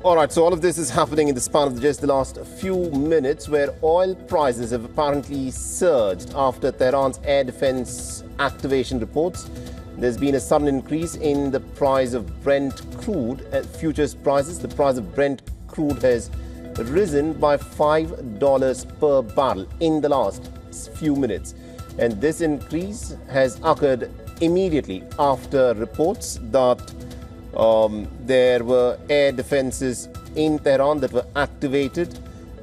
All right, so all of this is happening in the span of just the last few minutes, where oil prices have apparently surged after Tehran's air defense activation reports. There's been a sudden increase in the price of Brent crude futures prices. The price of Brent crude has risen by $5 per barrel in the last few minutes. And this increase has occurred immediately after reports that there were air defenses in Tehran that were activated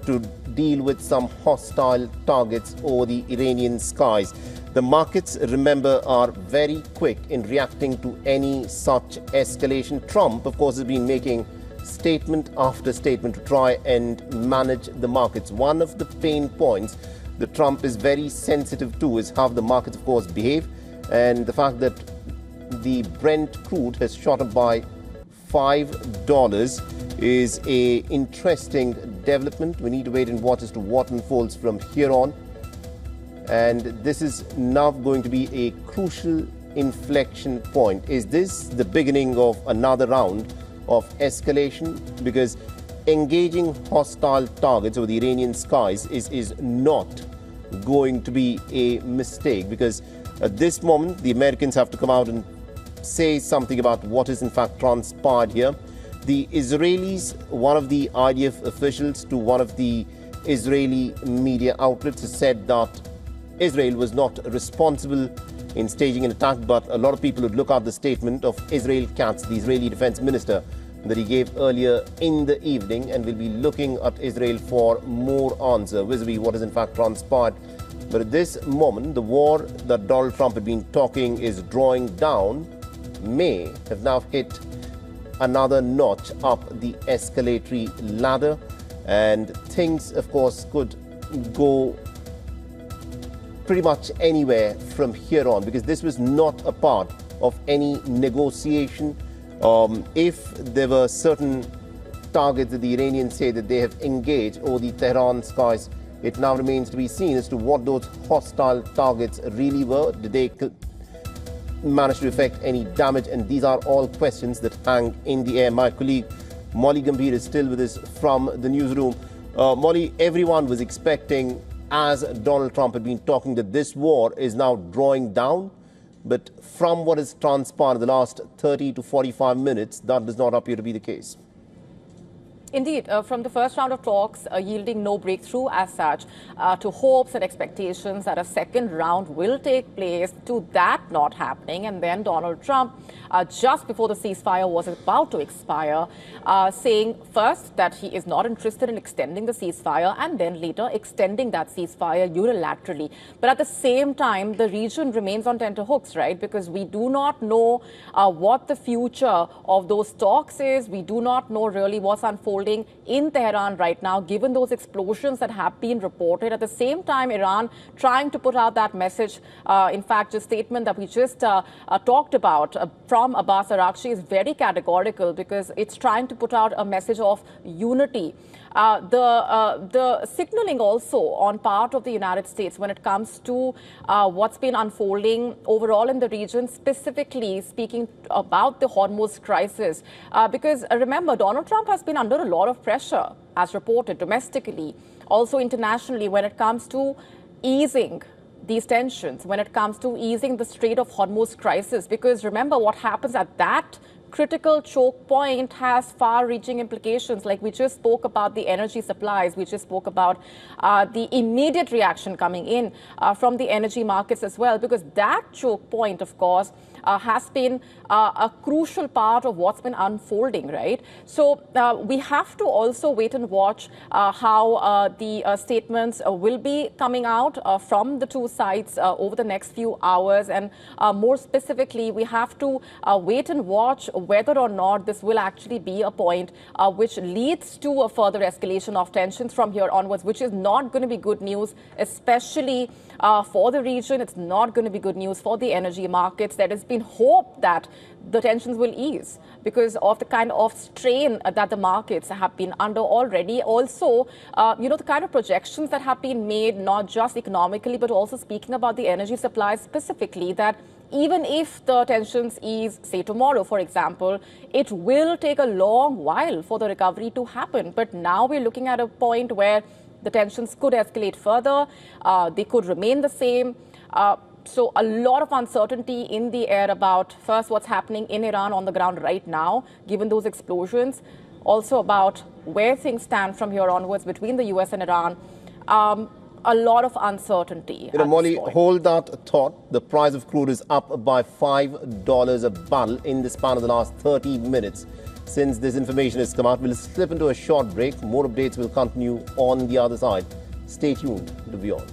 to deal with some hostile targets over the Iranian skies. The markets, remember, are very quick in reacting to any such escalation. Trump, of course, has been making statement after statement to try and manage the markets. One of the pain points that Trump is very sensitive to is how the markets, of course, behave, and the fact that the Brent crude has shot up by $5 is a interesting development. We need to wait and watch as to what unfolds from here on. And this is now going to be a crucial inflection point. Is this the beginning of another round of escalation? Because engaging hostile targets over the Iranian skies is not going to be a mistake, because at this moment the Americans have to come out and say something about what is in fact transpired here. The Israelis, one of the IDF officials to one of the Israeli media outlets, has said that Israel was not responsible in staging an attack, but a lot of people would look at the statement of Israel Katz, the Israeli defense minister, that he gave earlier in the evening, and will be looking at Israel for more answer vis-a-vis what has in fact transpired. But at this moment, the war that Donald Trump had been talking is drawing down may have now hit another notch up the escalatory ladder, and things, of course, could go pretty much anywhere from here on, because this was not a part of any negotiation. If there were certain targets that the Iranians say that they have engaged over the Tehran skies, it now remains to be seen as to what those hostile targets really were. Did they manage to effect any damage? And these are all questions that hang in the air. My colleague Molly Gambhir is still with us from the newsroom. Molly, everyone was expecting, as Donald Trump had been talking, that this war is now drawing down. But from what has transpired in the last 30 to 45 minutes, that does not appear to be the case. Indeed, from the first round of talks yielding no breakthrough as such, to hopes and expectations that a second round will take place, to that not happening, and then Donald Trump, just before the ceasefire was about to expire, saying first that he is not interested in extending the ceasefire, and then later extending that ceasefire unilaterally. But at the same time, the region remains on tenterhooks, right? Because we do not know what the future of those talks is. We do not know really what's unfolding in Tehran right now, given those explosions that have been reported. At the same time, Iran trying to put out that message, in fact, the statement that we just talked about from Abbas Araghchi is very categorical, because it's trying to put out a message of unity. The signaling also on part of the United States when it comes to what's been unfolding overall in the region, specifically speaking about the Hormuz crisis. Because remember, Donald Trump has been under a lot of pressure, as reported domestically, also internationally, when it comes to easing these tensions, when it comes to easing the Strait of Hormuz crisis. Because remember, what happens at that critical choke point has far-reaching implications. Like we just spoke about the energy supplies, we just spoke about the immediate reaction coming in from the energy markets as well, because that choke point, of course, has been a crucial part of what's been unfolding, right? So we have to also wait and watch how the statements will be coming out from the two sides over the next few hours. And more specifically, we have to wait and watch whether or not this will actually be a point which leads to a further escalation of tensions from here onwards, which is not going to be good news, especially for the region. It's not going to be good news for the energy markets. There has been hope that the tensions will ease because of the kind of strain that the markets have been under already. Also, the kind of projections that have been made, not just economically, but also speaking about the energy supply specifically, that even if the tensions ease, say tomorrow, for example, it will take a long while for the recovery to happen. But now we're looking at a point where the tensions could escalate further. They could remain the same. So a lot of uncertainty in the air about, first, what's happening in Iran on the ground right now, given those explosions. Also about where things stand from here onwards between the US and Iran. A lot of uncertainty. Molly, hold that thought. The price of crude is up by $5 a barrel in the span of the last 30 minutes. Since this information has come out, we'll slip into a short break. More updates will continue on the other side. Stay tuned to WION.